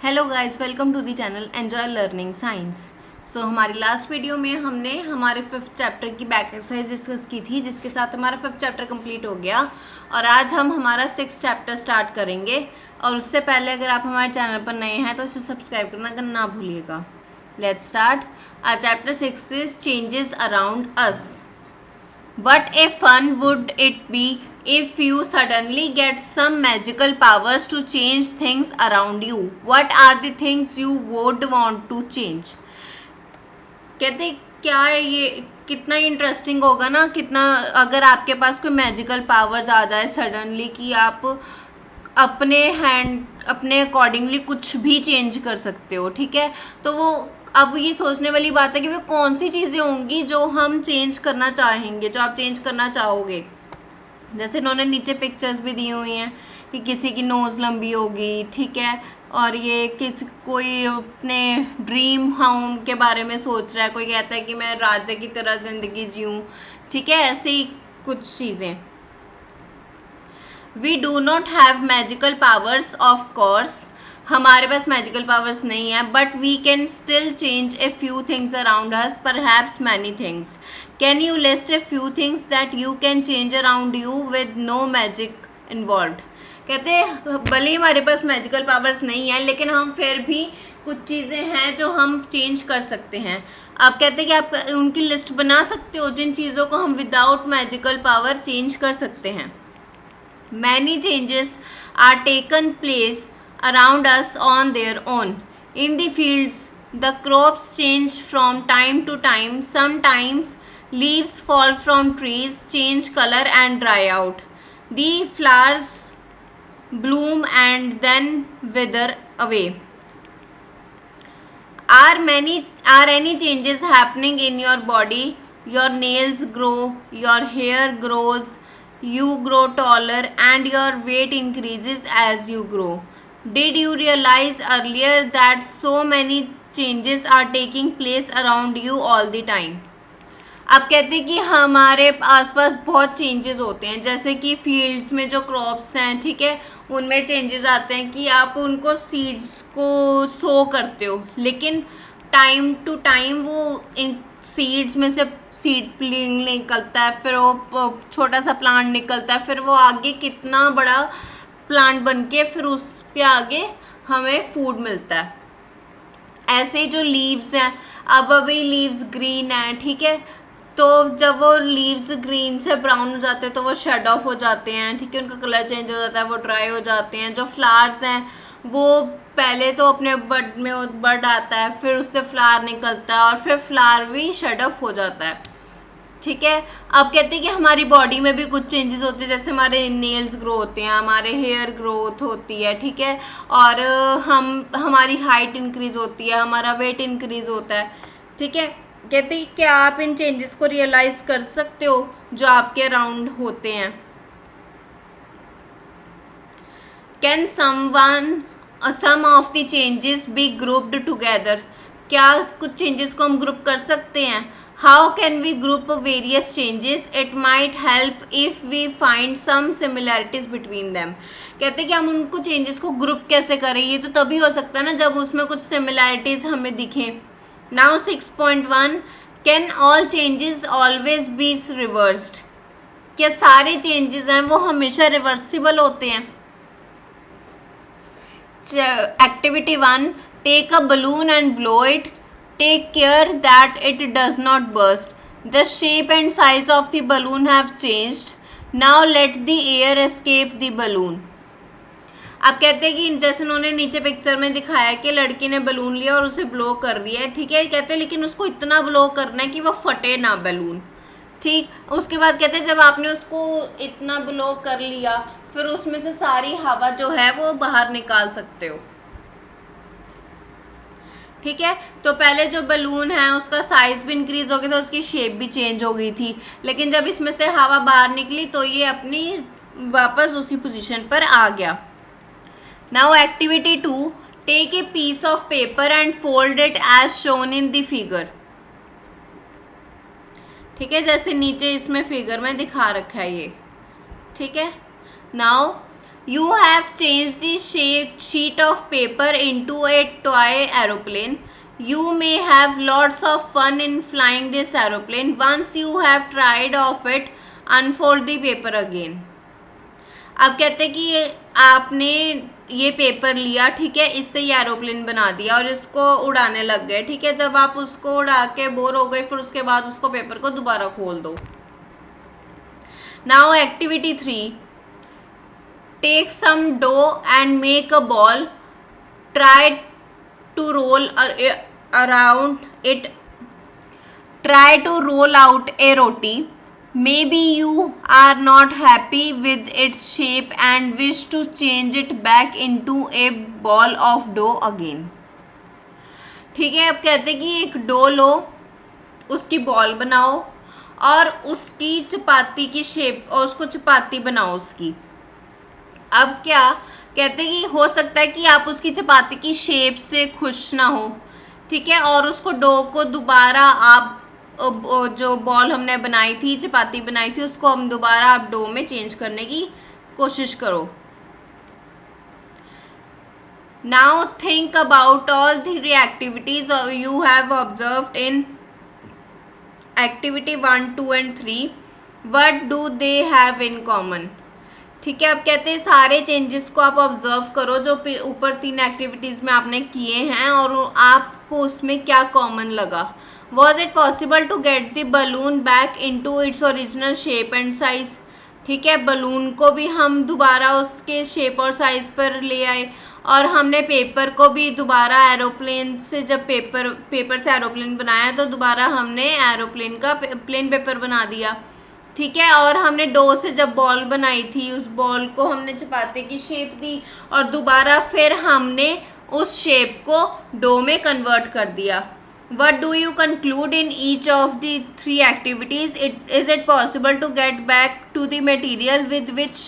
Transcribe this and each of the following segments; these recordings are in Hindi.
Hello guys, welcome to the channel enjoy learning science. So हमारी लास्ट वीडियो में हमने हमारे 5th चैप्टर की बैक एक्सरसाइज डिस्कस की थी, जिसके साथ हमारा 5th चैप्टर कंप्लीट हो गया। और आज हम हमारा 6th चैप्टर स्टार्ट करेंगे। और उससे पहले अगर आप हमारे चैनल पर नए हैं तो इसे सब्सक्राइब करना ना भूलिएगा। Let's start. Our chapter 6 is changes around us. What a fun would it be if you suddenly get some magical powers to change things around you? What are the things you would want to change? कहते क्या ये कितना इंटरेस्टिंग होगा ना, कितना अगर आपके पास कोई मैजिकल पावर्स आ जाए सडनली कि आप अपने अकॉर्डिंगली कुछ भी चेंज कर सकते हो। ठीक है, तो वो अब ये सोचने वाली बात है कि वो कौन सी चीज़ें होंगी जो हम चेंज करना चाहेंगे, जो आप चेंज करना चाहोगे। जैसे इन्होंने नीचे पिक्चर्स भी दी हुई हैं कि किसी की नोज़ लंबी होगी, ठीक है, और ये कोई अपने ड्रीम होम के बारे में सोच रहा है, कोई कहता है कि मैं राजा की तरह ज़िंदगी जीऊँ। ठीक है, ऐसे ही कुछ चीज़ें। We do not have magical powers of course, हमारे पास मैजिकल पावर्स नहीं है, but we can still change a few things around us, perhaps many things. Can you list a few things that you can change around you with no magic involved. कहते हैं भले ही हमारे पास मैजिकल पावर्स नहीं है, लेकिन हम फिर भी कुछ चीज़ें हैं जो हम चेंज कर सकते हैं। आप कहते हैं कि आप उनकी लिस्ट बना सकते हो जिन चीज़ों को हम विदाउट मैजिकल पावर चेंज कर सकते हैं। Many changes are taken place around us on their own. In the fields, the crops change from time to time. Sometimes leaves fall from trees, change color and dry out. The flowers bloom and then wither away. Are any changes happening in your body? Your nails grow, your hair grows, you grow taller and your weight increases as you grow. Did you realize earlier that so many changes are taking place around you all the time? अब कहते हैं कि हमारे आसपास बहुत चेंजेस होते हैं, जैसे कि फील्ड्स में जो क्रॉप्स हैं, ठीक है, उनमें चेंजेस आते हैं कि आप उनको सीड्स को सो करते हो, लेकिन टाइम टू टाइम वो इन सीड्स में से सीड निकलता है, फिर वो छोटा सा प्लांट निकलता है, फिर वो आगे कितना बड़ा प्लांट बन के फिर उस पे आगे हमें फूड मिलता है। ऐसे ही जो लीव्स हैं, अब अभी लीव्स ग्रीन हैं, ठीक है, तो जब वो लीव्स ग्रीन से ब्राउन हो जाते हैं तो वो शेड ऑफ हो जाते हैं, ठीक है, उनका कलर चेंज हो जाता है, वो ड्राई हो जाते हैं। जो फ्लावर्स हैं वो पहले तो अपने बड में बड आता है, फिर उससे फ्लावर निकलता है और फिर फ्लावर भी शेड ऑफ हो जाता है। ठीक है, अब कहते हैं कि हमारी बॉडी में भी कुछ चेंजेस होते हैं, जैसे हमारे नेल्स ग्रो होते हैं, हमारे हेयर ग्रोथ होती है, ठीक है, और हमारी हाइट इंक्रीज होती है, हमारा वेट इंक्रीज होता है। ठीक है, कहते हैं क्या आप इन चेंजेस को रियलाइज कर सकते हो जो आपके अराउंड होते हैं। Can some of the changes be grouped together, क्या कुछ चेंजेस को हम ग्रुप कर सकते हैं। How can we group various changes, it might help if we find some similarities between them. कहते हैं कि हम उनको चेंजेस को ग्रुप कैसे करें, ये तो तभी हो सकता है ना जब उसमें कुछ सिमिलैरिटीज हमें दिखें। Now 6.1, can all changes always be reversed, क्या सारे चेंजेस हैं वो हमेशा रिवर्सिबल होते हैं। Activity 1, take a balloon and blow it, take care that it does not burst, the shape and size of the balloon have changed, now let the air escape the balloon. अब कहते हैं कि जैसे उन्होंने नीचे पिक्चर में दिखाया कि लड़की ने बलून लिया और उसे ब्लो कर दिया है, ठीक है, कहते हैं लेकिन उसको इतना ब्लो करना है कि वो फटे ना बलून। ठीक, उसके बाद कहते हैं जब आपने उसको इतना ब्लो कर लिया फिर उसमें से सारी हवा जो है वो बाहर निकाल सकते हो। ठीक है, तो पहले जो बलून है उसका साइज भी इंक्रीज हो गया था, उसकी शेप भी चेंज हो गई थी, लेकिन जब इसमें से हवा बाहर निकली तो ये अपनी वापस उसी पोजीशन पर आ गया। Now activity 2, take a piece of paper and fold it as shown in the figure. ठीक है, जैसे नीचे इसमें फिगर में दिखा रखा है ये। ठीक है, now You have changed the sheet of paper into a toy aeroplane. You may have lots of fun in flying this aeroplane. Once you have tried of it, unfold the paper again. अब कहते हैं कि आपने ये पेपर लिया, ठीक है, इससे ये एरोप्लेन बना दिया और इसको उड़ाने लग गए, ठीक है। जब आप उसको उड़ा के बोर हो गए, फिर उसके बाद उसको पेपर को दोबारा खोल दो। Now activity 3, take some dough and make a ball, try to roll around it, try to roll out a roti. Maybe you are not happy with its shape and wish to change it back into a ball of dough again. ठीक है, अब कहते हैं कि एक डो लो, उसकी बॉल बनाओ और उसकी चपाती की शेप, और उसको चपाती बनाओ उसकी। अब क्या कहते हैं कि हो सकता है कि आप उसकी चपाती की शेप से खुश ना हो, ठीक है, और उसको डो को दोबारा आप जो बॉल हमने बनाई थी, चपाती बनाई थी, उसको हम दोबारा आप डो में चेंज करने की कोशिश करो। Now think about all three activities you have observed in activity 1, 2 and 3. What do they have in common? ठीक है, अब कहते हैं सारे चेंजेस को आप ऑब्जर्व करो जो ऊपर 3 एक्टिविटीज में आपने किए हैं, और आपको उसमें क्या कॉमन लगा। Was it possible to get the balloon back into its original shape and size? ठीक है, बलून को भी हम दोबारा उसके शेप और साइज पर ले आए, और हमने पेपर को भी दोबारा एरोप्लेन से, जब पेपर से एरोप्लेन बनाया तो दोबारा हमने एरोप्लेन का प्लेन पेपर बना दिया, ठीक है। और हमने डो से जब बॉल बनाई थी, उस बॉल को हमने चपाती की शेप दी और दोबारा फिर हमने उस शेप को डो में कन्वर्ट कर दिया। What do you conclude in each of the 3 activities? Is it possible to get back to the material with which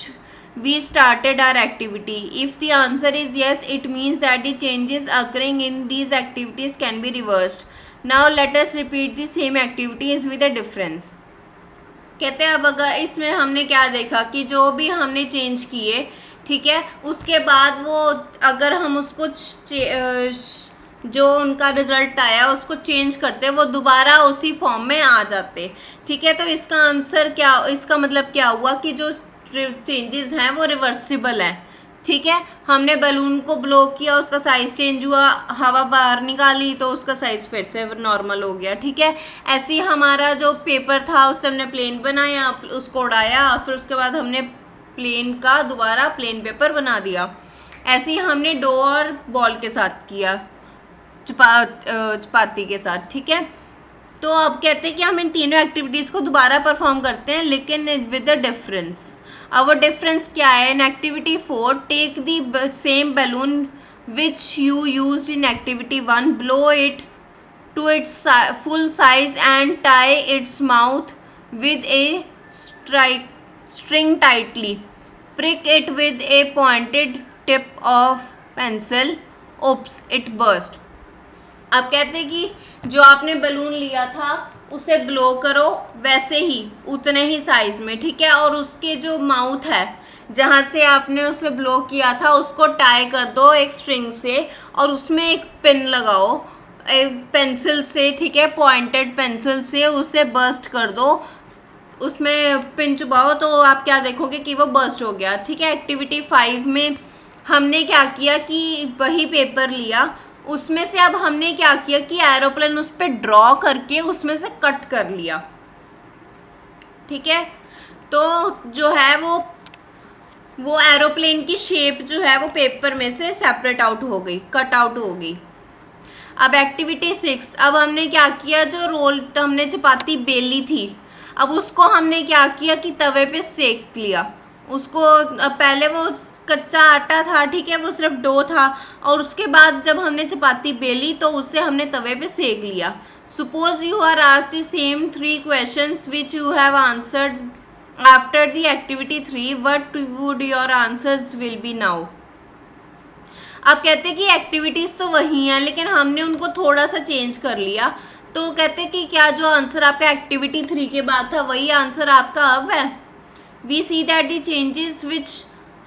we started our activity? If the answer is yes, it means that the changes occurring in these activities can be reversed. Now let us repeat the same activities with a difference. कहते हैं अब अगर इसमें हमने क्या देखा कि जो भी हमने चेंज किए, ठीक है, उसके बाद वो अगर हम उसको जो उनका रिजल्ट आया उसको चेंज करते, वो दोबारा उसी फॉर्म में आ जाते, ठीक है। तो इसका आंसर क्या, इसका मतलब क्या हुआ कि जो चेंजेस हैं वो रिवर्सिबल है, ठीक है। हमने बलून को ब्लो किया, उसका साइज चेंज हुआ, हवा बाहर निकाली तो उसका साइज फिर से नॉर्मल हो गया, ठीक है। ऐसे ही हमारा जो पेपर था उससे हमने प्लेन बनाया, उसको उड़ाया, फिर उसके बाद हमने प्लेन का दोबारा प्लेन पेपर बना दिया। ऐसे ही हमने डो और बॉल के साथ किया, चपाती के साथ, ठीक है। तो अब कहते हैं कि हम इन तीनों एक्टिविटीज़ को दोबारा परफॉर्म करते हैं, लेकिन विद अ डिफरेंस। अब वो डिफरेंस क्या है? In activity 4, take the same balloon which you use in activity 1, blow it to its full size and tie its mouth with a string tightly, prick it with a pointed tip of pencil, oops it burst। अब कहते हैं कि जो आपने बलून लिया था उसे ब्लो करो वैसे ही, उतने ही साइज में, ठीक है, और उसके जो माउथ है जहाँ से आपने उसे ब्लो किया था उसको टाई कर दो एक स्ट्रिंग से, और उसमें एक पिन लगाओ एक पेंसिल से, ठीक है, पॉइंटेड पेंसिल से उसे बर्स्ट कर दो, उसमें पिन चुबाओ तो आप क्या देखोगे कि वो बर्स्ट हो गया, ठीक है। एक्टिविटी 5 में हमने क्या किया कि वही पेपर लिया, उसमें से अब हमने क्या किया कि एरोप्लेन उस पर ड्रॉ करके उसमें से कट कर लिया, ठीक है। तो जो है वो एरोप्लेन की शेप जो है वो पेपर में से सेपरेट आउट हो गई, कट आउट हो गई। अब एक्टिविटी 6, अब हमने क्या किया, जो रोल हमने चपाती बेली थी, अब उसको हमने क्या किया कि तवे पे सेक लिया उसको। पहले वो कच्चा आटा था, ठीक है, वो सिर्फ डो था, और उसके बाद जब हमने चपाती बेली तो उससे हमने तवे पे सेक लिया। Suppose you are asked the same 3 questions which you have answered after the activity 3, what would your answers will be now. अब कहते हैं कि एक्टिविटीज़ तो वही हैं लेकिन हमने उनको थोड़ा सा चेंज कर लिया, तो कहते हैं कि क्या जो आंसर आपका एक्टिविटी 3 के बाद था वही आंसर आपका अब है। We see that the changes which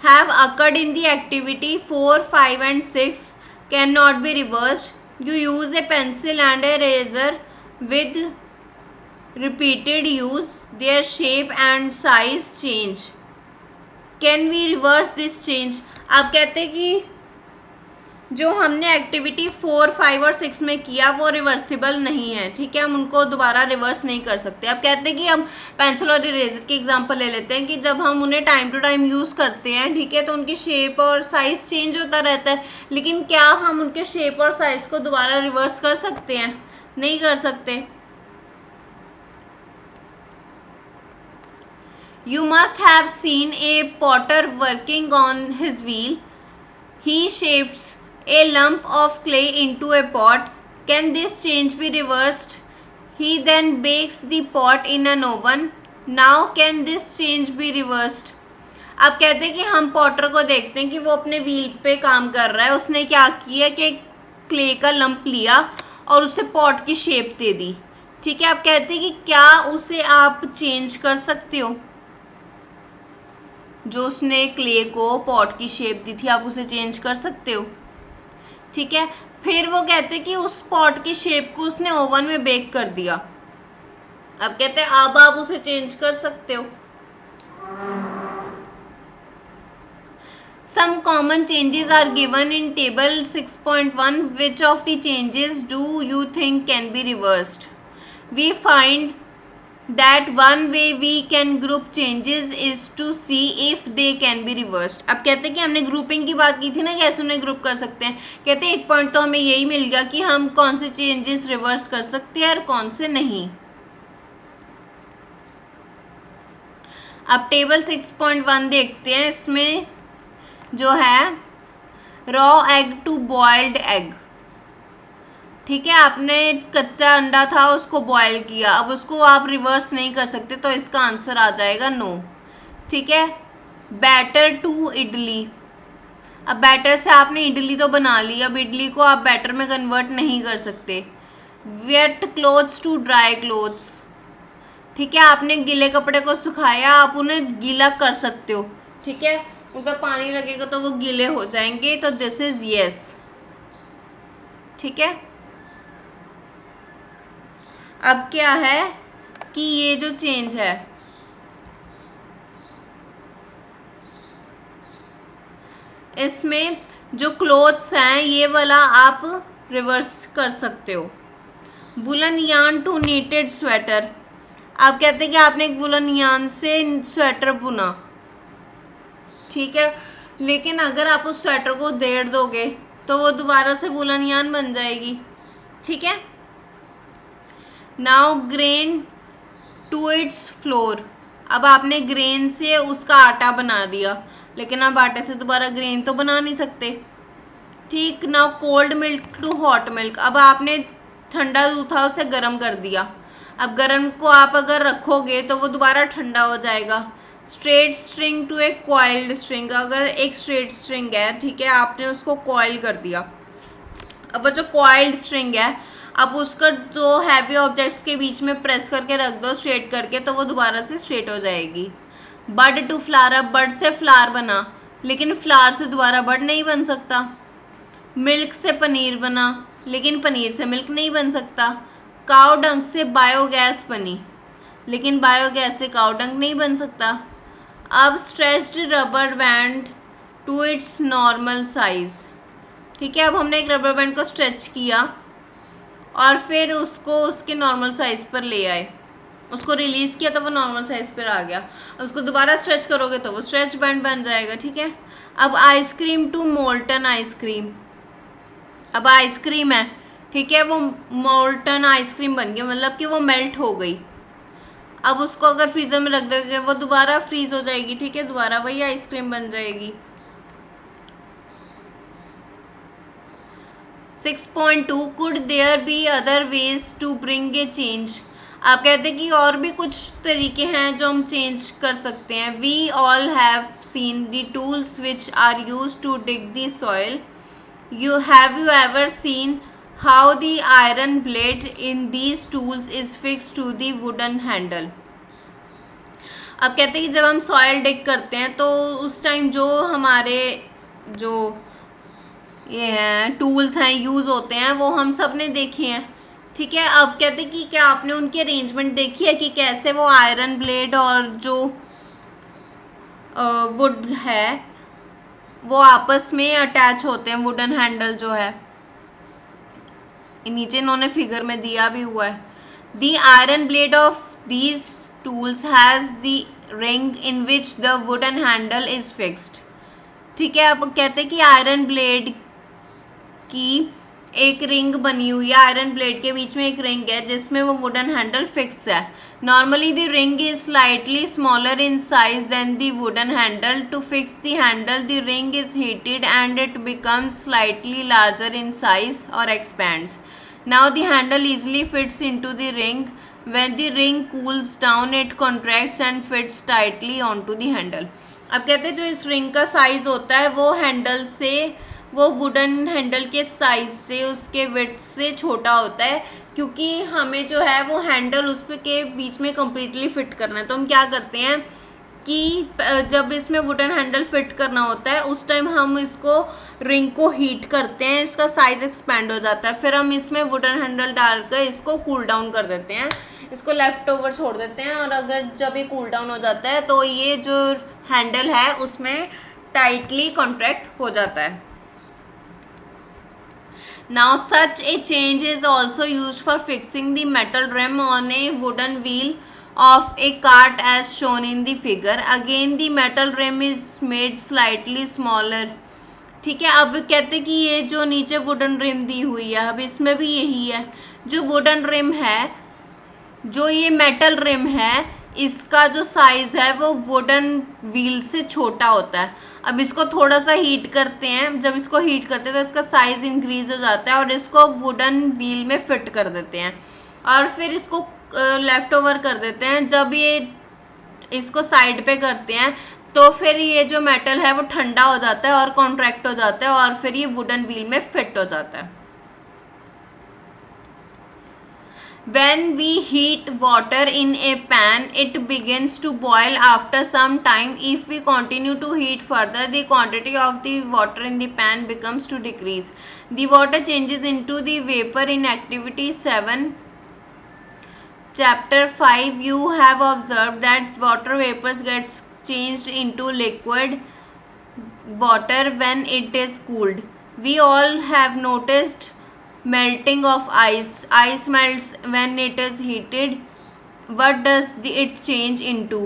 have occurred in the activity 4, 5 and 6 cannot be reversed. You use a pencil and a razor with repeated use, their shape and size change. Can we reverse this change? आप कहते हैं कि जो हमने एक्टिविटी 4, 5 और 6 में किया वो रिवर्सिबल नहीं है, ठीक है, हम उनको दोबारा रिवर्स नहीं कर सकते. अब कहते हैं कि हम पेंसिल और इरेजर की एग्जांपल ले लेते हैं कि जब हम उन्हें टाइम टू टाइम यूज़ करते हैं, ठीक है, तो उनकी शेप और साइज़ चेंज होता रहता है, लेकिन क्या हम उनके शेप और साइज़ को दोबारा रिवर्स कर सकते हैं? नहीं कर सकते. You must have seen a potter working on his wheel. He shapes a lump of clay into a pot. Can this change be reversed? He then bakes the pot in an oven. Now can this change be reversed? अब कहते हैं कि हम पॉटर को देखते हैं कि वो अपने व्हील पे काम कर रहा है. उसने क्या किया कि क्ले का लंप लिया और उसे पॉट की शेप दे दी, ठीक है. आप कहते हैं कि क्या उसे आप चेंज कर सकते हो? जो उसने क्ले को पॉट की शेप दी थी आप उसे चेंज कर सकते हो, ठीक है. फिर वो कहते हैं कि उस पॉट की शेप को उसने ओवन में बेक कर दिया. अब कहते हैं अब आप उसे चेंज कर सकते हो. Some common changes are given in table 6.1. Which of the changes do you think can be reversed? We find that one way we can group changes is to see if they can be reversed. अब कहते हैं कि हमने ग्रुपिंग की बात की थी ना, कैसे उन्हें ग्रुप कर सकते हैं. कहते हैं एक पॉइंट तो हमें यही मिल गया कि हम कौन से चेंजेस रिवर्स कर सकते हैं और कौन से नहीं. अब टेबल 6.1 देखते हैं. इसमें जो है raw egg to boiled egg, ठीक है, आपने कच्चा अंडा था उसको बॉयल किया, अब उसको आप रिवर्स नहीं कर सकते, तो इसका आंसर आ जाएगा नो, ठीक है. बैटर टू इडली, अब बैटर से आपने इडली तो बना ली, अब इडली को आप बैटर में कन्वर्ट नहीं कर सकते. Wet clothes to dry clothes, ठीक है, आपने गीले कपड़े को सुखाया, आप उन्हें गीला कर सकते हो, ठीक है, उन पर पानी लगेगा तो वो गीले हो जाएंगे, तो दिस इज यस, ठीक है. अब क्या है कि ये जो चेंज है इसमें जो क्लोथ्स हैं ये वाला आप रिवर्स कर सकते हो. Woollen yarn to knitted sweater, आप कहते हैं कि आपने एक वुलन यार्न से स्वेटर बुना, ठीक है, लेकिन अगर आप उस स्वेटर को देड़ दोगे तो वो दोबारा से वुलन यार्न बन जाएगी, ठीक है. Now grain to its flour, अब आपने ग्रेन से उसका आटा बना दिया, लेकिन आप आटे से दोबारा ग्रेन तो बना नहीं सकते, ठीक. Now cold milk to hot milk, अब आपने ठंडा दूध था उसे गर्म कर दिया, अब गर्म को आप अगर रखोगे तो वो दोबारा ठंडा हो जाएगा. Straight string to a coiled string, अगर एक स्ट्रेट स्ट्रिंग है, ठीक है, आपने उसको कॉइल कर दिया, अब वो जो कॉइल्ड स्ट्रिंग है आप उसका दो हैवी ऑब्जेक्ट्स के बीच में प्रेस करके रख दो स्ट्रेट करके, तो वो दोबारा से स्ट्रेट हो जाएगी. बड टू फ्लावर, अब बड से फ्लावर बना, लेकिन फ्लावर से दोबारा बड नहीं बन सकता. मिल्क से पनीर बना, लेकिन पनीर से मिल्क नहीं बन सकता. काऊ डंग से बायोगैस बनी, लेकिन बायोगैस से काऊ डंग नहीं बन सकता. अब stretched rubber band to its normal size, ठीक है, अब हमने एक रबर बैंड को स्ट्रेच किया और फिर उसको उसके नॉर्मल साइज़ पर ले आए, उसको रिलीज़ किया तो वो नॉर्मल साइज़ पर आ गया. अब उसको दोबारा स्ट्रेच करोगे तो वो स्ट्रेच बैंड बन जाएगा, ठीक है. अब आइसक्रीम टू मोल्टन आइसक्रीम, अब आइसक्रीम है, ठीक है, वो मोल्टन आइसक्रीम बन गया, मतलब कि वो मेल्ट हो गई. अब उसको अगर फ्रीज़र में रख दोगे वो दोबारा फ्रीज़ हो जाएगी, ठीक है, दोबारा वही आइसक्रीम बन जाएगी. 6.2 could there be other ways to bring a change, आप कहते हैं कि और भी कुछ तरीके हैं जो हम चेंज कर सकते हैं. We all have seen the tools which are use to dig the soil. Have you ever seen how the iron blade in these tools is fix to the wooden handle. अब कहते हैं कि जब हम सॉइल डिग करते हैं तो उस टाइम जो हमारे जो ये हैं टूल्स हैं यूज़ होते हैं वो हम सब ने देखे हैं, ठीक है। अब कहते हैं कि क्या आपने उनकी अरेंजमेंट देखी है कि कैसे वो आयरन ब्लेड और जो वुड है वो आपस में अटैच होते हैं, वुडन हैंडल जो है, नीचे इन्होंने फिगर में दिया भी हुआ है। The iron blade of these tools has the ring in which the wooden handle is fixed, ठीक है। अब कहते हैं कि आयरन ब्लेड की एक रिंग बनी हुई है, आयरन ब्लेड के बीच में एक रिंग है जिसमें वो वुडन हैंडल फिक्स है। Normally the ring is slightly smaller in size than the wooden handle. To fix the handle the ring is heated and it becomes slightly larger in size और expands. Now the handle easily fits into the ring. When the ring cools down it contracts and fits tightly onto the handle. अब कहते हैं जो इस रिंग का साइज होता है वो हैंडल से, वो वुडन हैंडल के साइज से, उसके विड्थ से छोटा होता है, क्योंकि हमें जो है वो हैंडल उस के बीच में कम्प्लीटली फिट करना है। तो हम क्या करते हैं कि जब इसमें वुडन हैंडल फिट करना होता है उस टाइम हम इसको रिंग को हीट करते हैं, इसका साइज एक्सपैंड हो जाता है, फिर हम इसमें वुडन हैंडल डालकर इसको कूल डाउन कर देते हैं, इसको लेफ्ट ओवर छोड़ देते हैं, और अगर जब ये कूल डाउन हो जाता है तो ये जो हैंडल है उसमें टाइटली कॉन्ट्रैक्ट हो जाता है। Now such a change is also used for fixing the metal rim on a wooden wheel of a cart as shown in the figure. Again the metal rim is made slightly smaller. ठीक है। अब कहते हैं कि ये जो नीचे वुडन रिम दी हुई है, अब इसमें भी यही है, जो वुडन रिम है, जो ये मेटल रिम है, इसका जो साइज़ है वो वुडन व्हील से छोटा होता है। अब इसको थोड़ा सा हीट करते हैं, जब इसको हीट करते हैं तो इसका साइज़ इंक्रीज हो जाता है और इसको वुडन व्हील में फिट कर देते हैं, और फिर इसको लेफ़्ट ओवर कर देते हैं। जब ये इसको साइड पे करते हैं तो फिर ये जो मेटल है वो ठंडा हो जाता है और कॉन्ट्रैक्ट हो जाता है, और फिर ये वुडन व्हील में फिट हो जाता है। When we heat water in a pan, it begins to boil after some time. If we continue to heat further, the quantity of the water in the pan becomes to decrease. The water changes into the vapor in activity 7. Chapter 5, you have observed that water vapors gets changed into liquid water when it is cooled. We all have noticed melting of ice. Ice melts when it is heated. What does it change into?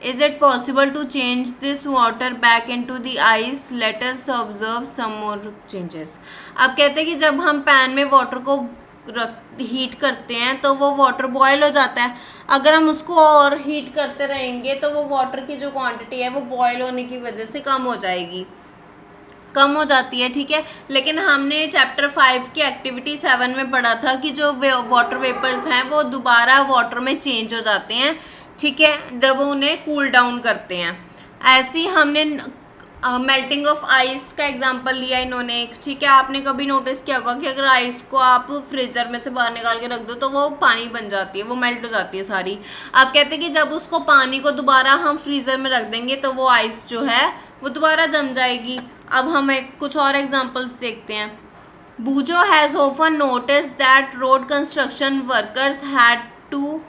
Is it possible to change this water back into the ice? Let us observe some more changes. अब कहते हैं कि जब हम पैन में वाटर को हीट करते हैं तो वो वाटर बॉयल हो जाता है। अगर हम उसको और हीट करते रहेंगे तो वो वाटर की जो क्वांटिटी है वो बॉयल होने की वजह से कम हो जाती है, ठीक है। लेकिन हमने चैप्टर 5 की एक्टिविटी 7 में पढ़ा था कि जो वाटर वेपर्स हैं वो दोबारा वाटर में चेंज हो जाते हैं, ठीक है, जब उन्हें कूल डाउन करते हैं। ऐसे ही हमने मेल्टिंग ऑफ आइस का एग्जांपल लिया इन्होंने एक, ठीक है। आपने कभी नोटिस किया होगा कि अगर आइस को आप फ्रीजर में से बाहर निकाल के रख दो तो वो पानी बन जाती है, वो मेल्ट हो जाती है सारी। आप कहते हैं कि जब उसको पानी को दोबारा हम फ्रीजर में रख देंगे तो वो आइस जो है वो दोबारा जम जाएगी। अब हम कुछ और एग्जांपल्स देखते हैं। Boojho has often noticed that road construction workers had to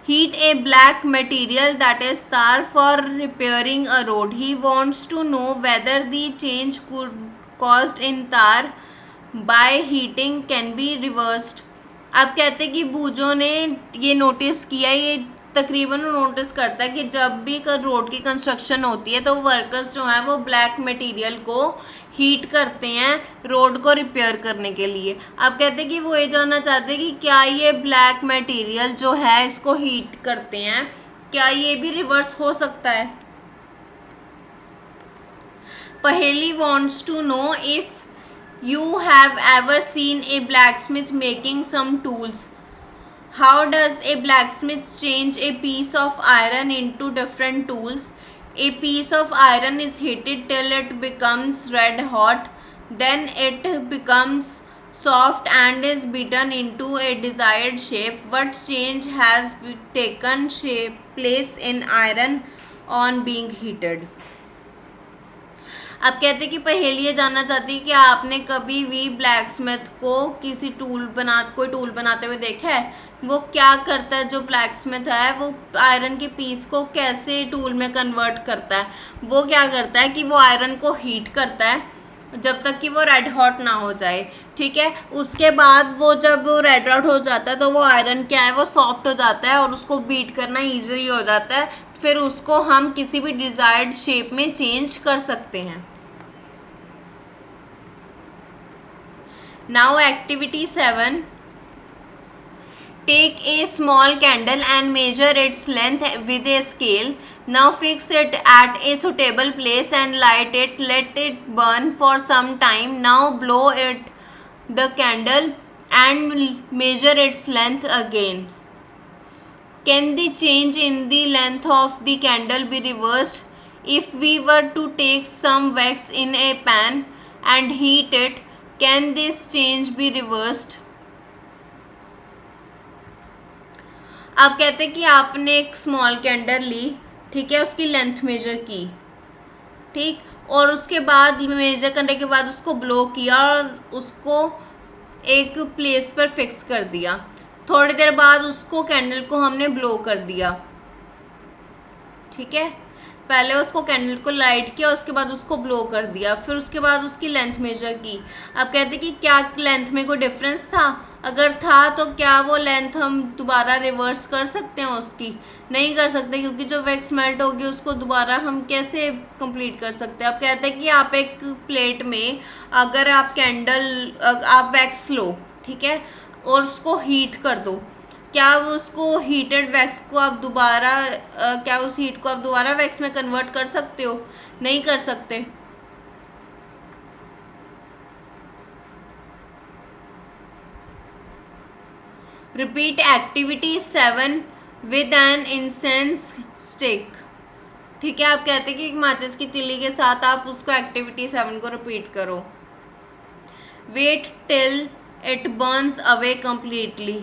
heat a black material, that is tar, for repairing a road. He wants to know whether the change caused in tar by heating can be reversed. अब कहते हैं कि बूजो ने ये नोटिस किया, ये तकरीबन नोटिस करता है कि जब भी रोड की कंस्ट्रक्शन होती है तो वर्कर्स जो हैं वो ब्लैक मटेरियल को हीट करते हैं रोड को रिपेयर करने के लिए। अब कहते हैं कि वो ये जानना चाहते हैं कि क्या ये ब्लैक मटेरियल जो है इसको हीट करते हैं, क्या ये भी रिवर्स हो सकता है। पहेली wants to know if you have ever seen a blacksmith making some tools. How does a blacksmith change a piece of iron into different tools? A piece of iron is heated till it becomes red hot. Then it becomes soft and is beaten into a desired shape. What change has taken place in iron on being heated? अब कहते कि पहेली ये जानना चाहती है कि आपने कभी भी ब्लैक स्मिथ को कोई टूल बनाते हुए देखा है? वो क्या करता है, जो ब्लैक स्मिथ है वो आयरन के पीस को कैसे टूल में कन्वर्ट करता है? वो क्या करता है कि वो आयरन को हीट करता है जब तक कि वो रेड हॉट ना हो जाए, ठीक है। उसके बाद वो जब वो रेड हॉट हो जाता है तो वो आयरन क्या है, वो सॉफ्ट हो जाता है और उसको बीट करना ईजी हो जाता है। फिर उसको हम किसी भी डिजायर्ड शेप में चेंज कर सकते हैं। Now activity 7, take a small candle and measure its length with a scale. Now fix it at a suitable place and light it. Let it burn for some time. Now blow it the candle and measure its length again. Can the change in the length of the candle be reversed? If we were to take some wax in a pan and heat it, can this change be reversed? आप कहते हैं कि आपने एक स्मॉल कैंडल ली, ठीक है, उसकी लेंथ मेजर की, ठीक, और उसके बाद मेजर करने के बाद उसको ब्लो किया और उसको एक प्लेस पर फिक्स कर दिया। थोड़ी देर बाद उसको कैंडल को हमने ब्लो कर दिया, ठीक है। पहले उसको कैंडल को लाइट किया, उसके बाद उसको ब्लो कर दिया, फिर उसके बाद उसकी लेंथ मेजर की। अब कहते कि क्या लेंथ में कोई डिफरेंस था? अगर था तो क्या वो लेंथ हम दोबारा रिवर्स कर सकते हैं उसकी? नहीं कर सकते, क्योंकि जो वैक्स मेल्ट होगी उसको दोबारा हम कैसे कंप्लीट कर सकते हैं? अब कहते हैं कि आप एक प्लेट में अगर आप वैक्स लो, ठीक है, और उसको हीट कर दो, क्या उसको हीटेड वैक्स को आप दोबारा क्या उस हीट को आप दोबारा वैक्स में कन्वर्ट कर सकते हो? नहीं कर सकते। Repeat activity 7 with an incense stick, ठीक है। आप कहते हैं कि माचिस की तिल्ली के साथ आप उसको एक्टिविटी 7 को रिपीट करो। Wait till it burns away completely.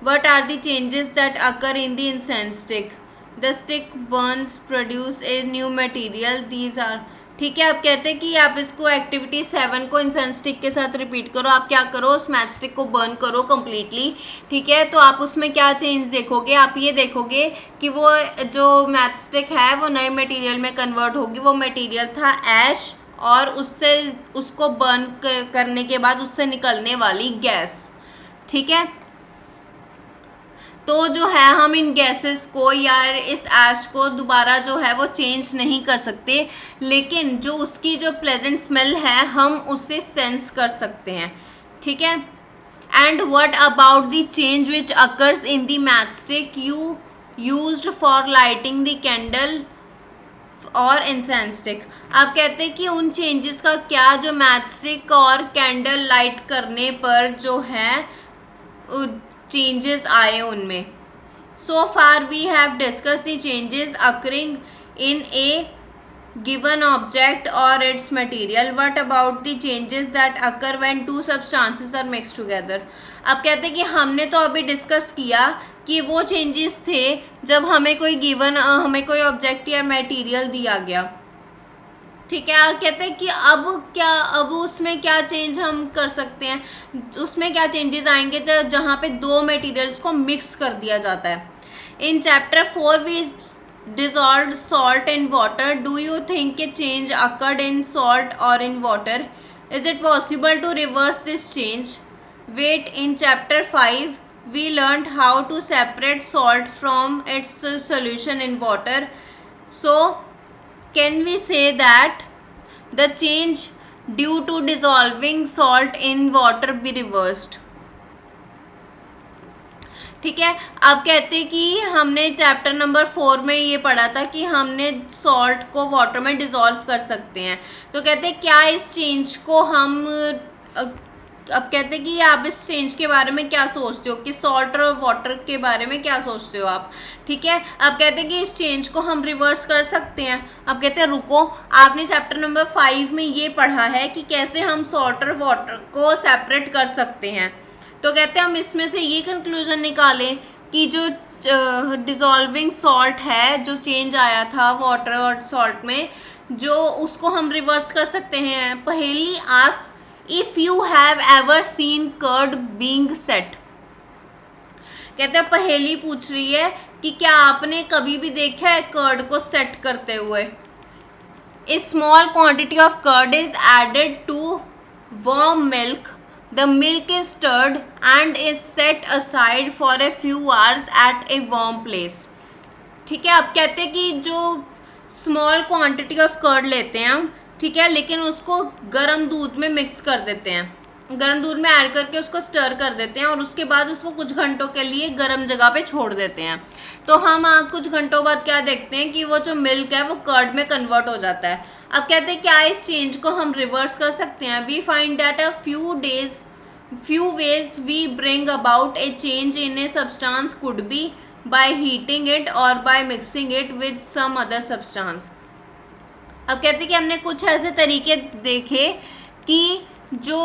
What are the changes that occur in the incense stick? The stick burns produce a new material. These are, ठीक है। आप कहते हैं कि आप इसको एक्टिविटी 7 को इंसेंस स्टिक के साथ रिपीट करो। आप क्या करो, उस मैच स्टिक को बर्न करो कम्प्लीटली, ठीक है। तो आप उसमें क्या चेंज देखोगे? आप ये देखोगे कि वो जो मैच स्टिक है वो नए मटेरियल में कन्वर्ट होगी। वो मटेरियल था ऐश, और उसको बर्न करने के बाद उससे निकलने वाली गैस, ठीक है। तो जो है हम इन गैसेस को या इस ऐश को दोबारा जो है वो चेंज नहीं कर सकते, लेकिन जो उसकी जो प्लेजेंट स्मेल है हम उसे सेंस कर सकते हैं, ठीक है। And what about the change which occurs in the match stick you used for lighting the candle और इंसेंस स्टिक? आप कहते हैं कि उन चेंजेस का क्या जो मैच स्टिक और कैंडल लाइट करने पर जो है चेंजेस आए उनमें। So far we have discuss the changes occurring in a given object or its material. What about the changes that occur when two substances are mixed together? अब कहते हैं कि हमने तो अभी डिस्कस किया कि वो चेंजेस थे जब हमें कोई ऑब्जेक्ट या मटेरियल दिया गया, ठीक है। कहते हैं कि अब उसमें क्या चेंज हम कर सकते हैं? उसमें क्या चेंजेस आएंगे जहाँ पे दो मटेरियल्स को मिक्स कर दिया जाता है। In chapter 4 we dissolved salt in water. Do you think a change occurred in salt or in water? Is it possible to reverse this change? Wait, in chapter 5 we learned how to separate salt from its solution in water. So can we say that the change due to dissolving salt in water be reversed? ठीक है। अब कहते हैं कि हमने चैप्टर नंबर 4 में ये पढ़ा था कि हमने सॉल्ट को वाटर में डिज़ोल्व कर सकते हैं। तो कहते हैं क्या इस चेंज को हम अब कहते हैं कि आप इस चेंज के बारे में क्या सोचते हो, कि सॉल्ट और वाटर के बारे में क्या सोचते हो आप, ठीक है। अब कहते हैं कि इस चेंज को हम रिवर्स कर सकते हैं। अब कहते हैं रुको, आपने चैप्टर नंबर 5 में ये पढ़ा है कि कैसे हम सॉल्ट और वाटर को सेपरेट कर सकते हैं। तो कहते हैं हम इसमें से ये कंक्लूजन निकालें कि जो डिजॉल्विंग सॉल्ट है, जो चेंज आया था वाटर और सॉल्ट में, जो उसको हम रिवर्स कर सकते हैं। Paheli asks if you have ever seen curd being set. कहते हैं पहेली पूछ रही है कि क्या आपने कभी भी देखा है कर्ड को सेट करते हुए। A small quantity of curd is added to warm milk, the milk is stirred and is set aside for a few hours at a warm place। ठीक है, अब कहते हैं कि जो स्मॉल क्वांटिटी ऑफ कर्ड लेते हैं हम, ठीक है, लेकिन उसको गर्म दूध में मिक्स कर देते हैं, गर्म दूध में ऐड करके उसको स्टर कर देते हैं और उसके बाद उसको कुछ घंटों के लिए गर्म जगह पे छोड़ देते हैं। तो हम कुछ घंटों बाद क्या देखते हैं कि वो जो मिल्क है वो कर्ड में कन्वर्ट हो जाता है। अब कहते हैं क्या इस चेंज को हम रिवर्स कर सकते हैं। We find that a few ways we bring about a change in a substance could be by heating it or by mixing it with some other substance। अब कहते हैं कि हमने कुछ ऐसे तरीके देखे कि जो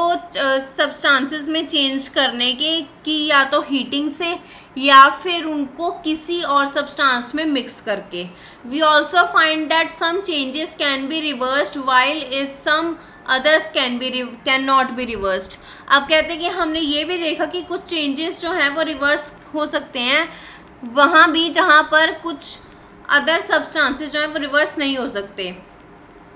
सब्सटेंसेस में चेंज करने के, कि या तो हीटिंग से या फिर उनको किसी और सब्सटेंस में मिक्स करके। We also find that some changes can be reversed while is some others can not be reversed. अब कहते हैं कि हमने ये भी देखा कि कुछ चेंजेस जो हैं वो रिवर्स हो सकते हैं वहाँ भी जहाँ पर कुछ अदर सब्सटेंसेस जो हैं वो रिवर्स नहीं हो सकते।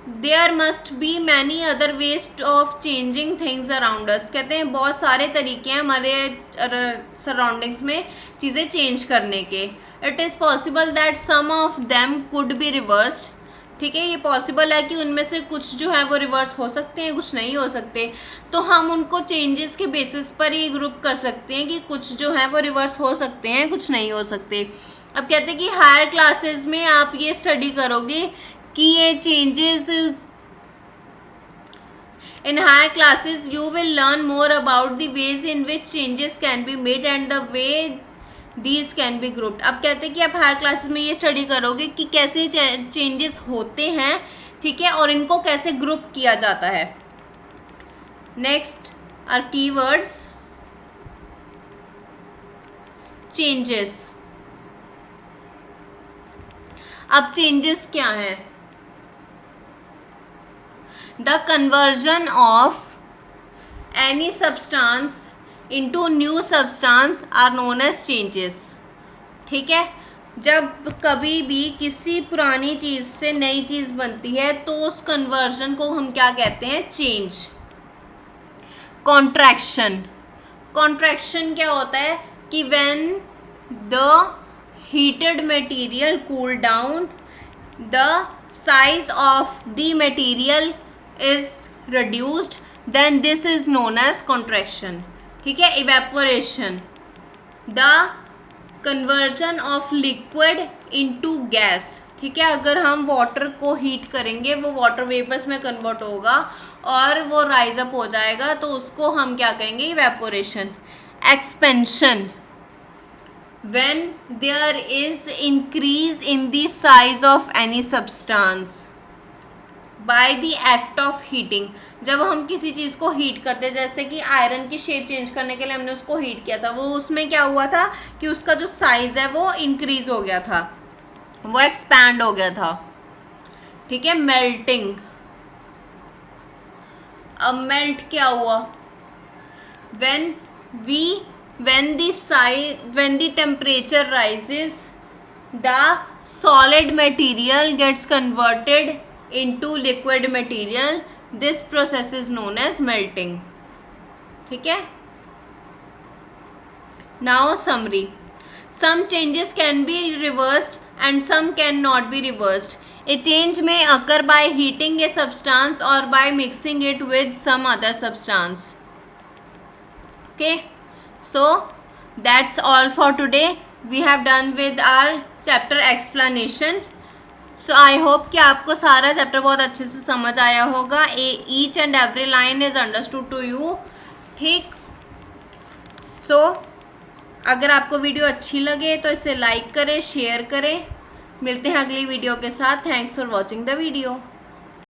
There must be many other ways of changing things around us. कहते हैं बहुत सारे तरीके हैं हमारे सराउंडिंग्स में चीज़ें चेंज करने के। It is possible that some of them could be reversed. ठीक है, ये पॉसिबल है कि उनमें से कुछ जो है वो रिवर्स हो सकते हैं, कुछ नहीं हो सकते। तो हम उनको चेंजेस के बेसिस पर ही ग्रुप कर सकते हैं कि कुछ जो है वो रिवर्स हो सकते हैं, कुछ नहीं हो सकते। अब कहते हैं कि हायर क्लासेस में आप ये स्टडी करोगे कि ये changes, in higher classes you will learn more about the ways in which changes can be made and the way these can be grouped. अब कहते हैं कि आप हायर क्लासेस में ये स्टडी करोगे कि कैसे चेंजेस होते हैं, ठीक है, और इनको कैसे ग्रुप किया जाता है। Next are keywords. चेंजेस। अब चेंजेस क्या हैं? The conversion of any substance into new substance are known as changes. ठीक है, जब कभी भी किसी पुरानी चीज़ से नई चीज़ बनती है तो उस कन्वर्जन को हम क्या कहते हैं? चेंज। कॉन्ट्रैक्शन। कॉन्ट्रैक्शन क्या होता है कि when the heated material cool down the size of the material is reduced then this is known as contraction. ठीक है। Evaporation, the conversion of liquid into gas. ठीक है, अगर हम वाटर को हीट करेंगे वो वाटर वेपर्स में कन्वर्ट होगा और वो राइज अप हो जाएगा, तो उसको हम क्या कहेंगे? Evaporation. Expansion, when there is increase in the size of any substance by the act of heating. जब हम किसी चीज़ को हीट करते हैं, जैसे कि आयरन की शेप चेंज करने के लिए हमने उसको हीट किया था, वो उसमें क्या हुआ था कि उसका जो साइज़ है वो इंक्रीज हो गया था, वो एक्सपैंड हो गया था। ठीक है। मेल्टिंग। अब मेल्ट क्या हुआ? when the temperature rises, the solid material gets converted into liquid material. This process is known as melting. ठीक है। Now summary. Some changes can be reversed and some cannot be reversed. A change may occur by heating a substance or by mixing it with some other substance. Okay, so that's all for today. We have done with our chapter explanation. So I hope कि आपको सारा चैप्टर बहुत अच्छे से समझ आया होगा। Each and every line is understood to you. ठीक। सो अगर आपको वीडियो अच्छी लगे तो इसे लाइक करें, शेयर करें। मिलते हैं अगली वीडियो के साथ। Thanks for watching the video.